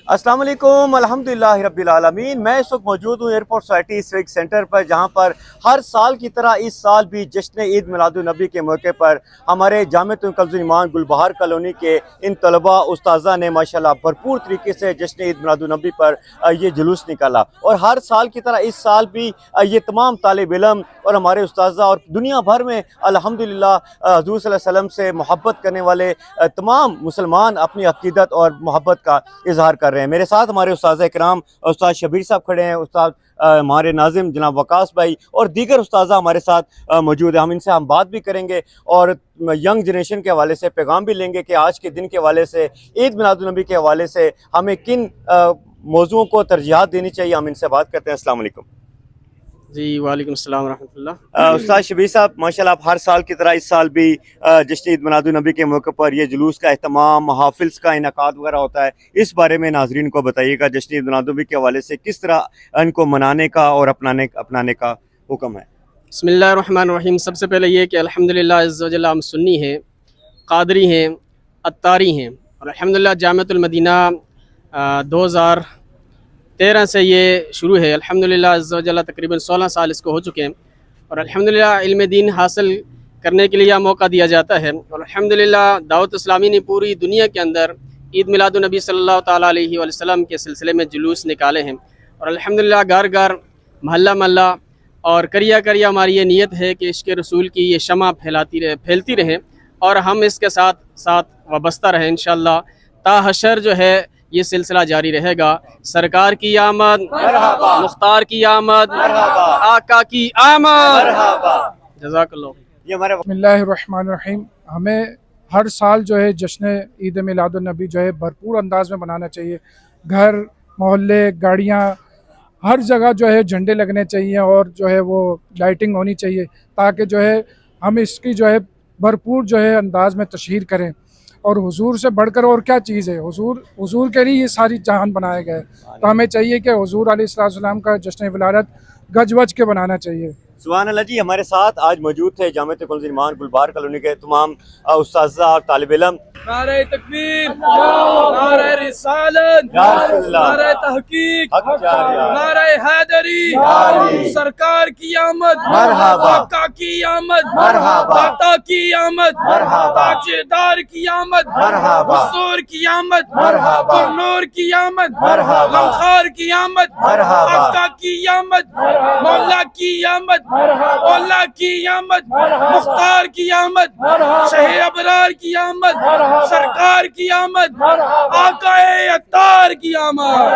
अस्सलाम वालेकुम अल्हम्दुलिल्लाह रब्बिल आलमीन। मैं इस वक्त मौजूद हूँ एयरपोर्ट सोसाइटी सिविक सेंटर पर, जहाँ पर हर साल की तरह इस साल भी जश्न ईद मिलादुन्नबी के मौके पर हमारे जामिअतुल कल्बुल ईमान गुलबहार कॉलोनी के इन तलबा उस्ताज़ा ने माशाल्लाह भरपूर तरीके से जश्न ईद मिलादुन्नबी पर ये जुलूस निकाला। और हर साल की तरह इस साल भी ये तमाम तालिब इल्म और हमारे उस्ताज़ा और दुनिया भर में अल्हम्दुलिल्लाह हुज़ूर सल्लल्लाहु अलैहि वसल्लम से मोहब्बत करने वाले तमाम मुसलमान अपनी अक़ीदत और मोहब्बत का इजहार कर रहे हैं। मेरे साथ हमारे उस्ताद इकराम उस्ताद शबीर साहब खड़े हैं, उस्ताद हमारे नाजिम जनाब वकास भाई और दीगर उस्ताज़ा हमारे साथ मौजूद हैं। हम बात भी करेंगे और यंग जनरेशन के हवाले से पैगाम भी लेंगे कि आज के दिन के हवाले से, ईद मिलादुन्नबी के हवाले से हमें किन मौज़ूओं को तरजीहात देनी चाहिए। हम इनसे बात करते हैं। अस्सलाम वालेकुम जी। वालेकुम अस्सलाम रहमतुल्लाह। उस्ताद शबीर साहब, माशाल्लाह आप हर साल की तरह इस साल भी जश्न ईद मिलादुन्नबी के मौके पर ये जुलूस का एहतमाम, महाफिल्स का इनकाद वगैरह होता है, इस बारे में नाजरीन को बताइएगा जश्न ईद मिलादुन्नबी के हवाले से किस तरह इनको मनाने का और अपनाने का हुक्म है। बिस्मिल्लाहिर्रहमानिर्रहीम। सबसे पहले ये कि अल्हम्दुलिल्लाह अज़्ज़ व जल्ल हम सुन्नी हैं, क़ादरी हैं, अत्तारी हैं और अल्हम्दुलिल्लाह जामिअतुल मदीना 2013 से ये शुरू है। अल्हम्दुलिल्लाह अज़्ज़ व जल्ल तकरीबन 16 साल इसको हो चुके हैं और अल्हम्दुलिल्लाह इल्म दीन हासिल करने के लिए यह मौका दिया जाता है। और अल्हम्दुलिल्लाह दावत इस्लामी ने पूरी दुनिया के अंदर ईद मिलादुन्नबी सल्लल्लाहु ताला अलैहि वसल्लम के सिलसिले में जुलूस निकाले हैं और अल्हम्दुलिल्लाह घर घर, महल्ला महल्ला और करिया करिया हमारी ये नीयत है कि इश्क़ रसूल की ये शमा फैलती रहे और हम इसके साथ साथ वाबस्ता रहें। इंशाअल्लाह ता हशर जो है ये सिलसिला जारी रहेगा। सरकार की आमद, मुख्तार की आमद, आका की आमद। जज़ाकल्लाह। ये हमारे बिस्मिल्लाहिर्रहमानिर्रहीम। हमें हर साल जो है जश्न ईद मिलादुन्नबी जो है भरपूर अंदाज में मनाना चाहिए। घर, मोहल्ले, गाड़ियाँ, हर जगह जो है झंडे लगने चाहिए और जो है वो लाइटिंग होनी चाहिए, ताकि जो है हम इसकी जो है भरपूर जो है अंदाज में तशहीर करें। और हुजूर से बढ़कर और क्या चीज़ है, हुजूर के लिए ये सारी जहान बनाया गया है, तो हमें चाहिए कि हुजूर अलैहिस्सलाम का जश्न विलादत गज वज के बनाना चाहिए। सुभान अल्लाह जी। हमारे साथ आज मौजूद थे जामिअतुल कल्बुल ईमान गुलबहार कॉलोनी के तमाम उस्ताज़ा और तालिब इल्म। नारे तकबीर, नारे रिसालत, नारे तहकीक, नारे हैदरी, सरकार की आमद, आका की आमद, दाता की आमद, ताजदार की आमद, हुजूर की आमद, गुरनूर की आमद, गमखार की आमद, आका की आमद, मौला की आमद, मौला की आमद, मुख्तार की आमद, शहे अबरार की आमद, सरकार की आमद, आकाए अत्तार की आमद।